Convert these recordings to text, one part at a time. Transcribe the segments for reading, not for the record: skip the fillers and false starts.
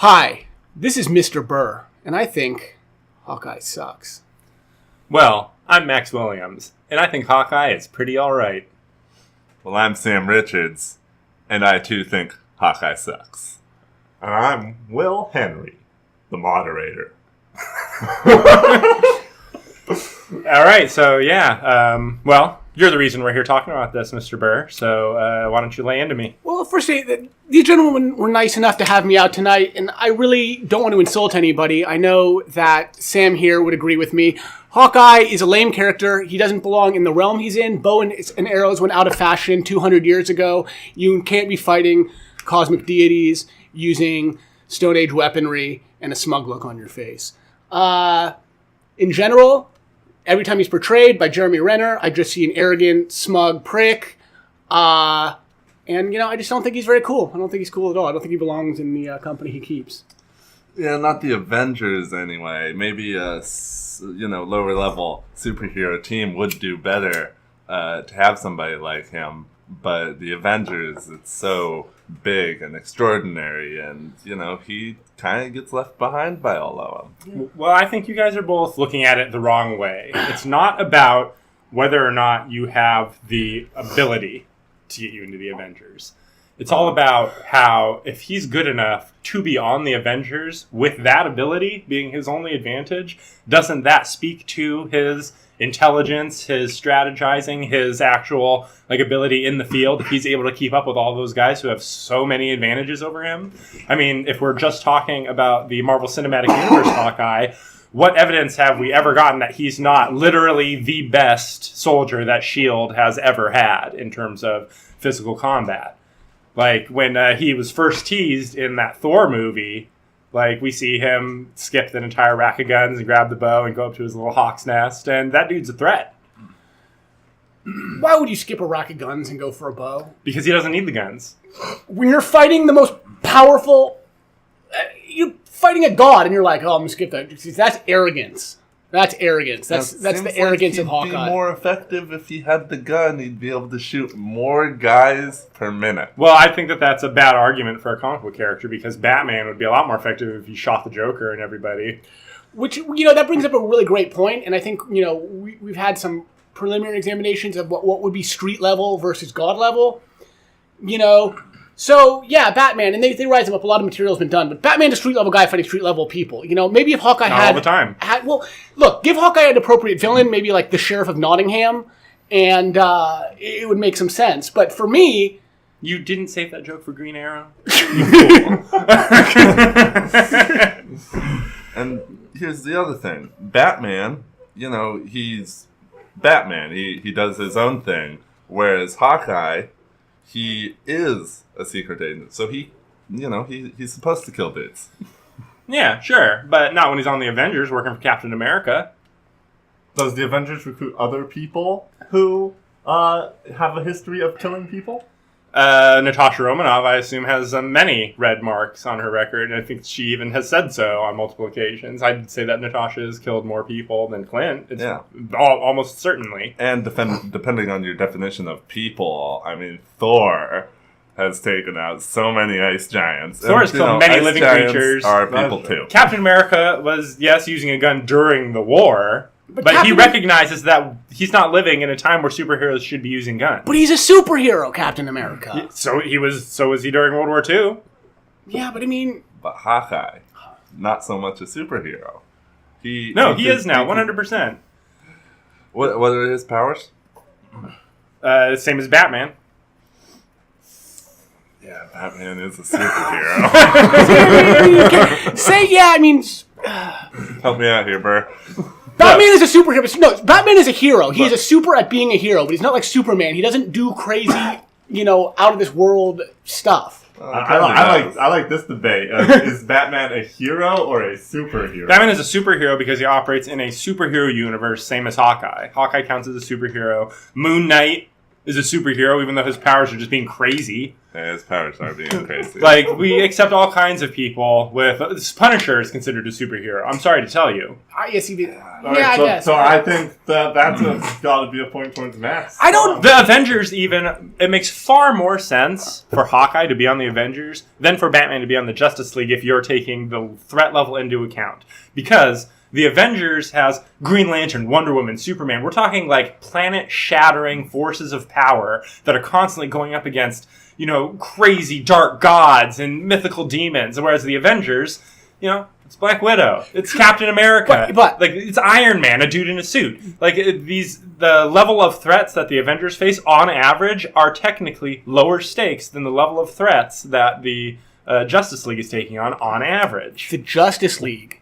Hi, this is Mr. Burr, and I think Hawkeye sucks. Well, I'm Max Williams, and I think Hawkeye is pretty alright. Well, I'm Sam Richards, and I too think Hawkeye sucks. And I'm Will Henry, the moderator. Alright, so well, you're the reason we're here talking about this, Mr. Burr, so why don't you lay into me? Well, firstly, these gentlemen were nice enough to have me out tonight, and I really don't want to insult anybody. I know that Sam here would agree with me. Hawkeye is a lame character. He doesn't belong in the realm he's in. Bow and arrows went out of fashion 200 years ago. You can't be fighting cosmic deities using Stone Age weaponry and a smug look on your face. In general, every time he's portrayed by Jeremy Renner, I just see an arrogant, smug prick. And, I just don't think he's very cool. I don't think he's cool at all. I don't think he belongs in the company he keeps. Yeah, not the Avengers anyway. Maybe a lower level superhero team would do better to have somebody like him. But the Avengers, it's so big and extraordinary, and he kind of gets left behind by all of them. Well, I think you guys are both looking at it the wrong way. It's not about whether or not you have the ability to get you into the Avengers. It's all about how, if he's good enough to be on the Avengers with that ability being his only advantage, doesn't that speak to his intelligence, his strategizing, his actual ability in the field, if he's able to keep up with all those guys who have so many advantages over him? I mean, if we're just talking about the Marvel Cinematic Universe Hawkeye, what evidence have we ever gotten that he's not literally the best soldier that S.H.I.E.L.D. has ever had in terms of physical combat? Like, when he was first teased in that Thor movie, we see him skip an entire rack of guns and grab the bow and go up to his little hawk's nest, and that dude's a threat. Why would you skip a rack of guns and go for a bow? Because he doesn't need the guns. When you're fighting the most powerful... you're fighting a god, and you're like, oh, I'm going to skip that. That's arrogance. That's arrogance. That's the arrogance of Hawkeye. He'd be more effective if he had the gun. He'd be able to shoot more guys per minute. Well, I think that's a bad argument for a comic book character, because Batman would be a lot more effective if he shot the Joker and everybody. Which, that brings up a really great point, and I think, we've had some preliminary examinations of what would be street level versus god level. So, yeah, Batman, and they rise him up. A lot of material's been done, but Batman's a street-level guy fighting street-level people. Maybe if Hawkeye Not all the time. Look, give Hawkeye an appropriate villain, maybe like the Sheriff of Nottingham, and it would make some sense. But for me... You didn't save that joke for Green Arrow? You fool. And here's the other thing. Batman, he's Batman. He does his own thing, whereas Hawkeye... He is a secret agent, so he's supposed to kill dudes. Yeah, sure, but not when he's on the Avengers working for Captain America. Does the Avengers recruit other people who have a history of killing people? Natasha Romanoff, I assume, has many red marks on her record, and I think she even has said so on multiple occasions. I'd say that Natasha has killed more people than Clint. It's almost certainly. And depending on your definition of people, I mean, Thor has taken out so many ice giants. Thor has killed many living creatures. Are people too. Captain America was, yes, using a gun during the war, but he recognizes that he's not living in a time where superheroes should be using guns. But he's a superhero, Captain America. So was he during World War II? Yeah, but I mean... But Hawkeye, not so much a superhero. He is now, 100%. What are his powers? Same as Batman. Yeah, Batman is a superhero. Help me out here, Burr. Batman is a superhero. No, Batman is a hero. He is a super at being a hero, but he's not like Superman. He doesn't do crazy, out of this world stuff. I like this debate. Is Batman a hero or a superhero? Batman is a superhero because he operates in a superhero universe, same as Hawkeye. Hawkeye counts as a superhero. Moon Knight is a superhero, even though his powers are just being crazy. Yeah, his powers are being crazy. Like, we accept all kinds of people with... Punisher is considered a superhero. I'm sorry to tell you. Yes, he did. All right, I guess. So I think that's got to be a point towards Max. I don't... The Avengers even... It makes far more sense for Hawkeye to be on the Avengers than for Batman to be on the Justice League if you're taking the threat level into account. Because the Avengers has Green Lantern, Wonder Woman, Superman. We're talking like planet-shattering forces of power that are constantly going up against, crazy dark gods and mythical demons. Whereas the Avengers, it's Black Widow, it's Captain America, but like it's Iron Man, a dude in a suit. Like the level of threats that the Avengers face on average are technically lower stakes than the level of threats that the Justice League is taking on average. The Justice League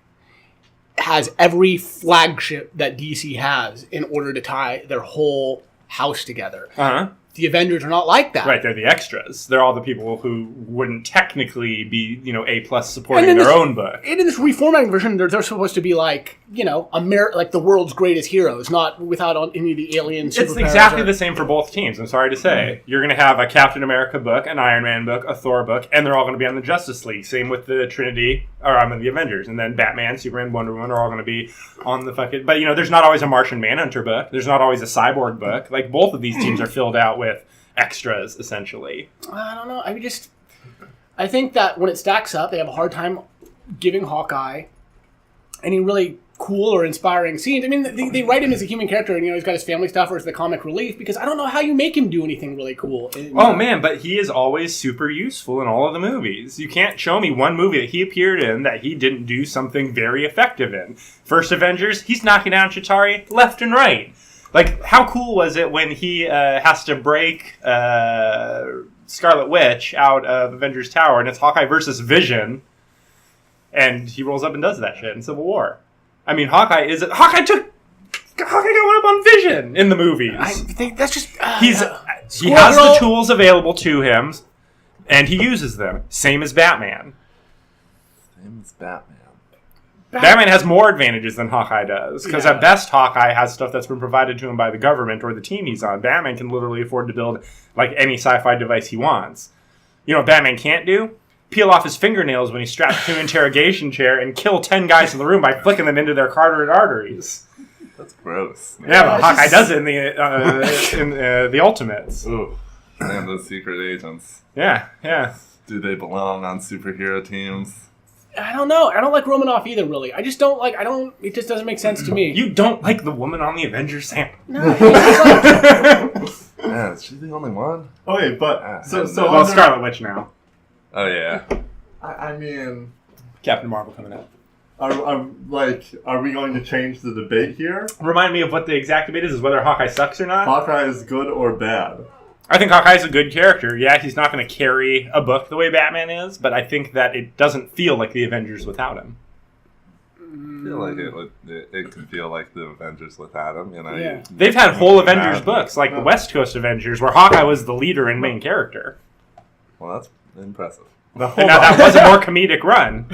has every flagship that DC has in order to tie their whole house together. Uh-huh. The Avengers are not like that. Right, they're the extras. They're all the people who wouldn't technically be, A+ supporting their own book. And in this reformatting version, they're supposed to be like, like the world's greatest heroes, not without any of the alien superpowers. It's exactly the same for both teams, I'm sorry to say. You're going to have a Captain America book, an Iron Man book, a Thor book, and they're all going to be on the Justice League. Same with the Trinity, or the Avengers. And then Batman, Superman, Wonder Woman are all going to be on the fucking... But, there's not always a Martian Manhunter book. There's not always a Cyborg book. Like, both of these teams are filled out with extras, essentially. I don't know. I think that when it stacks up, they have a hard time giving Hawkeye any really cool or inspiring scenes. I mean, they write him as a human character, and he's got his family stuff or as the comic relief, because I don't know how you make him do anything really cool. Oh man, but he is always super useful in all of the movies. You can't show me one movie that he appeared in that he didn't do something very effective in. First Avengers, he's knocking down Chitauri left and right. Like, how cool was it when he has to break Scarlet Witch out of Avengers Tower, and it's Hawkeye versus Vision, and he rolls up and does that shit in Civil War. I mean, Hawkeye got one up on Vision in the movies. I think that's just... he has the tools available to him, and he uses them. Same as Batman. Same as Batman. Batman has more advantages than Hawkeye does, because at best Hawkeye has stuff that's been provided to him by the government or the team he's on. Batman can literally afford to build like any sci-fi device he wants. You know what Batman can't do? Peel off his fingernails when he's strapped to an interrogation chair and kill 10 guys in the room by flicking them into their carotid arteries. That's gross. Yeah, but Hawkeye does it in the Ultimates. Ooh, and those secret agents. Yeah. Do they belong on superhero teams? I don't know. I don't like Romanoff either, really. I just don't like... It just doesn't make sense to me. You don't like the woman on the Avengers, Sam? No. Yeah, is she the only one? Okay, but... Well, Scarlet Witch now. Oh, yeah. I mean... Captain Marvel coming out. Are we going to change the debate here? Remind me of what the exact debate is whether Hawkeye sucks or not? Hawkeye is good or bad? I think Hawkeye's a good character. Yeah, he's not going to carry a book the way Batman is, but I think that it doesn't feel like the Avengers without him. I feel like it could feel like the Avengers without him, Yeah. They've had whole Avengers books, like the West Coast Avengers, where Hawkeye was the leader and main character. Well, that's impressive. And now that was a more comedic run.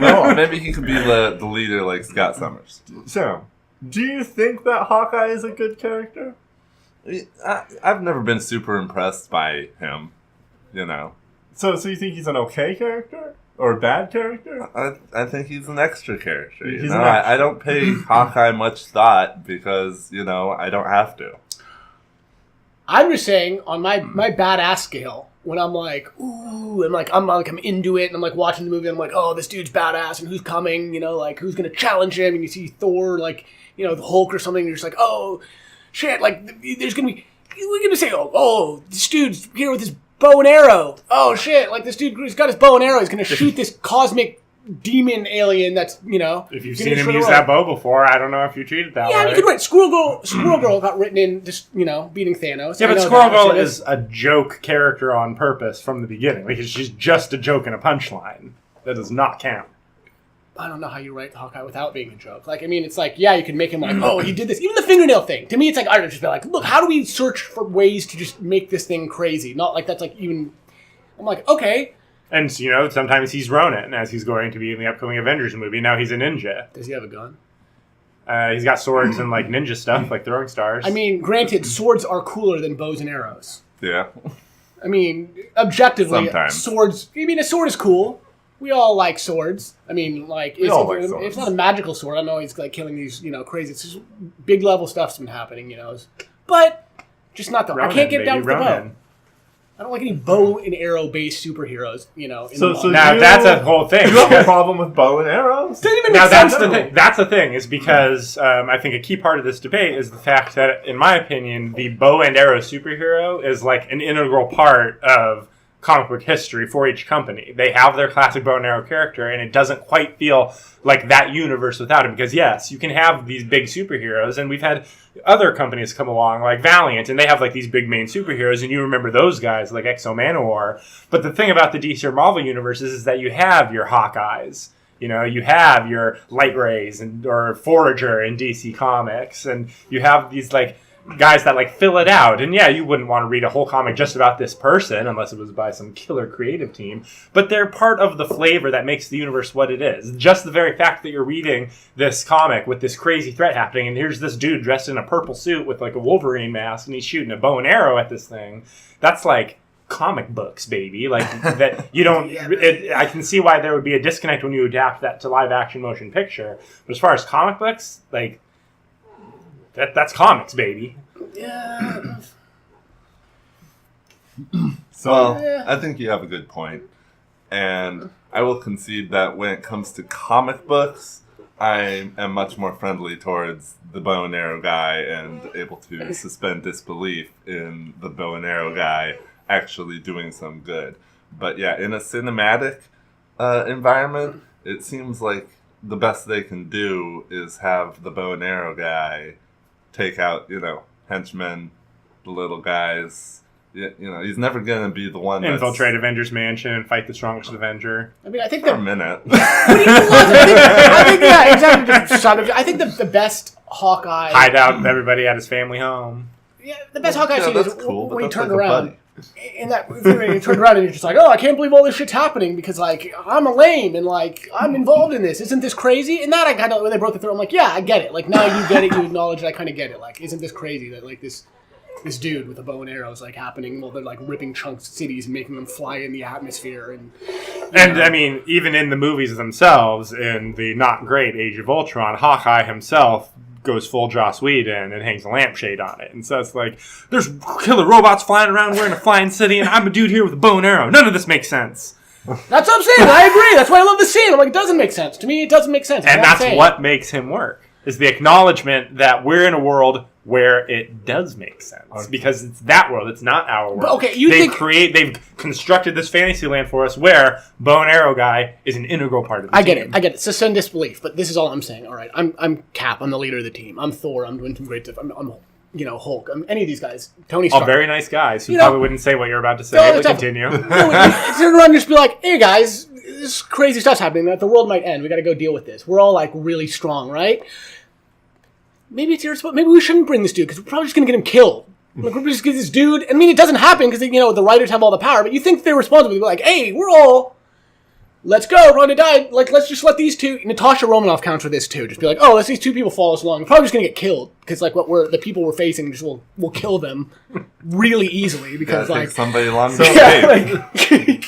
No, maybe he could be the leader like Scott Summers. So, do you think that Hawkeye is a good character? I've never been super impressed by him, So you think he's an okay character? Or a bad character? I think he's an extra character. He's an extra. I don't pay Hawkeye much thought because, I don't have to. I'm just saying, on my badass scale, when I'm like, ooh, and I'm into it, and I'm like watching the movie, and I'm like, oh, this dude's badass, and who's coming, who's gonna challenge him, and you see Thor, the Hulk or something, and you're just like, oh, shit, there's gonna be, we're gonna say, oh, this dude's here with his bow and arrow. Oh, shit, this dude, he's got his bow and arrow, he's gonna shoot this cosmic demon alien that's, If you've seen him use that bow before, I don't know if you treat it that way. Yeah, you could write Squirrel Girl got written in just, beating Thanos. Yeah, but Squirrel Girl is a joke character on purpose from the beginning. She's just a joke and a punchline. That does not count. I don't know how you write Hawkeye without being a joke. It's you can make him oh, he did this. Even the fingernail thing. To me, it's I would just be look, how do we search for ways to just make this thing crazy? Not that's even... I'm okay. And, sometimes he's Ronin, as he's going to be in the upcoming Avengers movie. Now he's a ninja. Does he have a gun? He's got swords and like ninja stuff, like throwing stars. I mean, granted, swords are cooler than bows and arrows. Yeah. I mean, objectively, Sometimes. swords. I mean, a sword is cool. We all like swords. I mean, like, all like swords. it's not a magical sword. I know he's like killing these, crazy. It's just big level stuff's been happening, But just not the. I can't get down with the bow. I don't like any bow and arrow based superheroes, Now that's a whole thing. You have a problem with bow and arrows? Doesn't even Now make that's sense. the thing. That's the thing is because I think a key part of this debate is the fact that, in my opinion, the bow and arrow superhero is like an integral part of comic book history for each company. They have their classic bow and arrow character, and it doesn't quite feel like that universe without him. Because yes, you can have these big superheroes, and we've had other companies come along like Valiant, and they have like these big main superheroes, and you remember those guys like Exo Manowar. But the thing about the DC or Marvel universes is that you have your Hawkeyes. You have your Light Rays or Forager in DC Comics, and you have these like guys that like fill it out. And yeah, you wouldn't want to read a whole comic just about this person unless it was by some killer creative team, but they're part of the flavor that makes the universe what it is. Just the very fact that you're reading this comic with this crazy threat happening, and here's this dude dressed in a purple suit with like a Wolverine mask, and he's shooting a bow and arrow at this thing. That's like comic books, baby. Like that you don't I can see why there would be a disconnect when you adapt that to live action motion picture, but as far as comic books, like that's comics, baby. Yeah. I think you have a good point. And I will concede that when it comes to comic books, I am much more friendly towards the bow and arrow guy and able to suspend disbelief in the bow and arrow guy actually doing some good. But yeah, in a cinematic environment, it seems like the best they can do is have the bow and arrow guy take out, henchmen, the little guys. He's never going to be the one that's... Infiltrate Avengers Mansion and fight the strongest Avenger. I mean, I think For a minute. I think yeah, exactly. I think the best Hawkeye... Hide out everybody at his family home. Yeah, the best Hawkeye scene is cool, when he that's turned like a around. buddy. In that, when he turned around and you're just like, oh, I can't believe all this shit's happening because, like, I'm a lame and, like, I'm involved in this. Isn't this crazy? And that I kind of, when they broke the throat, I'm like, yeah, I get it. Like, now you get it, you acknowledge it, I kind of get it. Like, isn't this crazy that, like, this dude with a bow and arrow is, like, happening while they're, like, ripping chunks of cities and making them fly in the atmosphere and... I mean, even in the movies themselves, in the not great Age of Ultron, Hawkeye himself goes full Joss Whedon and hangs a lampshade on it. And so it's like, there's killer robots flying around, we're in a flying city, and I'm a dude here with a bow and arrow. None of this makes sense. That's what I'm saying. I agree. That's why I love the scene. I'm like, it doesn't make sense. To me, it doesn't make sense. And that's what makes him work, is the acknowledgement that we're in a world where it does make sense. Because it's that world, it's not our world. But, okay, they've constructed this fantasy land for us where bow and arrow guy is an integral part of the team. I get it. Suspend disbelief, but this is all I'm saying. All right, I'm Cap. I'm the leader of the team. I'm Thor. I'm doing some great stuff. I'm Hulk. I'm any of these guys. Tony Stark. All very nice guys who probably wouldn't say what you're about to say, but continue. Turn around and just be like, hey guys, this crazy stuff's happening. The world might end. We got to go deal with this. We're all like really strong, right? Maybe it's irresponsible. Maybe we shouldn't bring this dude because we're probably just going to get him killed. Like, we're just going to get this dude. I mean, it doesn't happen because, the writers have all the power, but you think they're responsible. They're like, hey, let's go. We're going to die. Like, let's just let these two... Natasha Romanoff counts for this, too. Just be like, let's these two people follow us along. We're probably just going to get killed because, like, the people we're facing just will kill them really easily because, Take like... somebody along the way.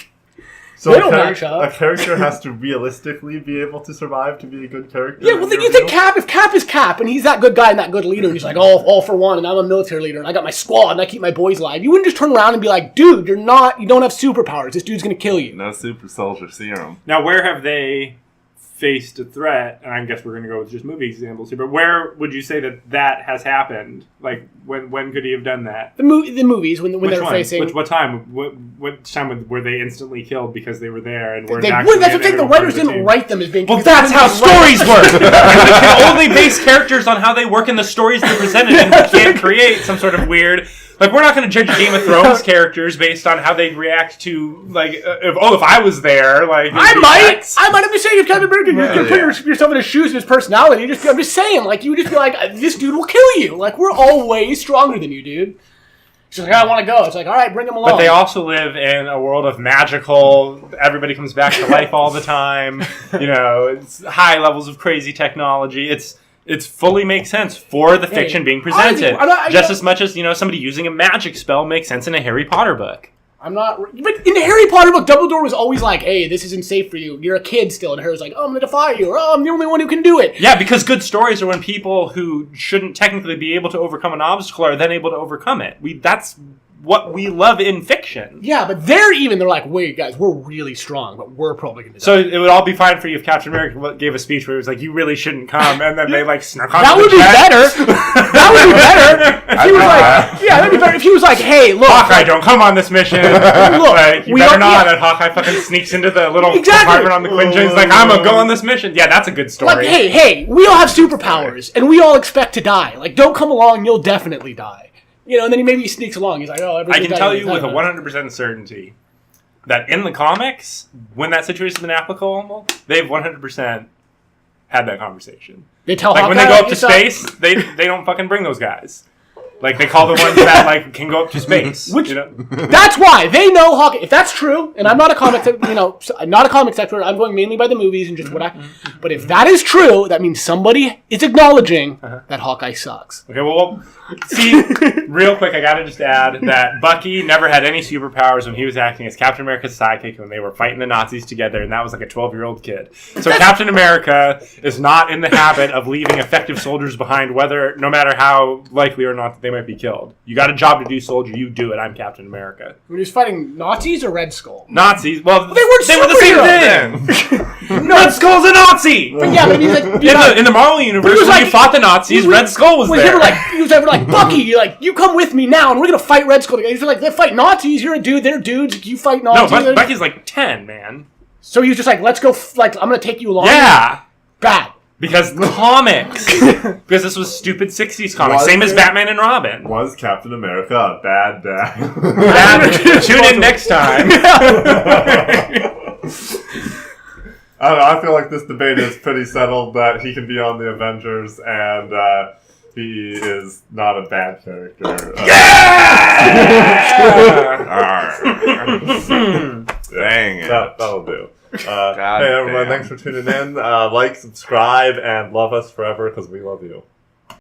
So They a, don't char- match up. a character has to realistically be able to survive to be a good character. Yeah, well, you think if Cap is Cap, and he's that good guy and that good leader, and he's like, all for one, and I'm a military leader, and I got my squad, and I keep my boys alive, you wouldn't just turn around and be like, dude, you don't have superpowers, this dude's gonna kill you. No super soldier serum. Now, where have they faced a threat? And I guess we're going to go with just movie examples here, but where would you say that has happened? Like, when could he have done that? The movies, when they were one? facing... What time? What time were they instantly killed because they were there and were They not... wouldn't, that's the thing, the writers didn't write them as being... Well, that's how stories work! You can only base characters on how they work in the stories they're presented, and we can't create some sort of weird... Like, we're not going to judge Game of Thrones characters based on how they react to, like, if I was there, like... I might have been saying if Captain America, you're putting yourself in his shoes and his personality, I'm just saying, like, you would just be like, this dude will kill you. Like, we're all way stronger than you, dude. She's like, I want to go. It's like, all right, bring him along. But they also live in a world of magical, everybody comes back to life all the time, it's high levels of crazy technology. It fully makes sense for the fiction being presented. Just as much as, somebody using a magic spell makes sense in a Harry Potter book. But in the Harry Potter book, Dumbledore was always like, hey, this isn't safe for you. You're a kid still. And Harry's like, oh, I'm going to defy you. Or, oh, I'm the only one who can do it. Yeah, because good stories are when people who shouldn't technically be able to overcome an obstacle are then able to overcome it. That's what we love in fiction. Yeah, but they're like, wait, guys, we're really strong, but we're probably going to die. So it would all be fine for you if Captain America gave a speech where he was like, you really shouldn't come, and then they snuck on That would be better. That would be better. If he was that'd be better. If he was like, hey, look. Hawkeye, don't come on this mission. Look, you better not. And Hawkeye fucking sneaks into the little compartment on the Quinjet. He's like, I'm going to go on this mission. Yeah, that's a good story. Like, hey, we all have superpowers, and we all expect to die. Like, don't come along, you'll definitely die. And then maybe he sneaks along. He's like, oh, I can tell you with a 100% certainty that in the comics, when that situation has been applicable, they've 100% had that conversation. They tell Hawkeye, when they go up to space, they don't fucking bring those guys. Like, they call the ones that, can go up to space. That's why. They know Hawkeye. If that's true, and I'm not a comics, not a comics expert, I'm going mainly by the movies and just what I... But if that is true, that means somebody is acknowledging that Hawkeye sucks. Okay, well, see, real quick, I gotta just add that Bucky never had any superpowers when he was acting as Captain America's sidekick when they were fighting the Nazis together, and that was like a 12-year-old kid. So Captain America is not in the habit of leaving effective soldiers behind, no matter how likely or not that they might be killed. You got a job to do, soldier, you do it. I'm Captain America. When he was fighting Nazis or Red Skull? Nazis. Well, they were the same thing. Red Skull's a Nazi! But yeah, but he's like... In the Marvel universe, when you fought the Nazis, Red Skull was there. He was ever like, Bucky, you come with me now, and we're going to fight Red Skull together. He's like, they fight Nazis, you're a dude, they're dudes, you fight Nazis. No, Bucky's like 10, man. So he was just like, let's go, I'm going to take you along. Yeah. Bad. Because comics. Because this was stupid 60s comics. Same as Batman and Robin. Was Captain America a bad dad? Tune in next time. I don't know, I feel like this debate is pretty settled that he can be on the Avengers and he is not a bad character. Dang it. That'll do. Hey everyone, thanks for tuning in. Like, subscribe, and love us forever because we love you.